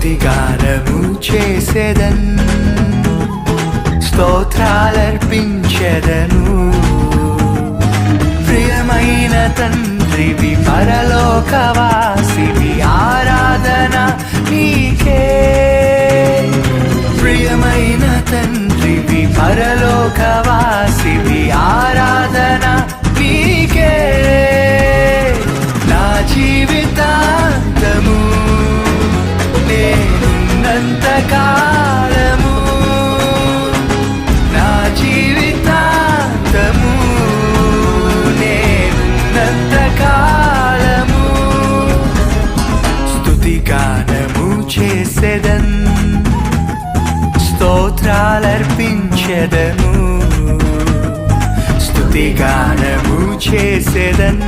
స్తుతిగానము చేసెదన్, స్తోత్రాలర్పించెదను. ప్రియమైన తండ్రివి పరలోకవాసివి, ఆరాధన నీకే. ప్రియమైన తండ్రివి పరలోకవాసివి, ఆరాధన నీకే. నా జీవితాంతము నేనున్నంత కాలము, నా జీవితాంతము నేనున్నంత కాలము స్తుతిగానము చేసెదన్, స్తోత్రాలర్పించెదను. స్తుతిగానము చేసెదన్.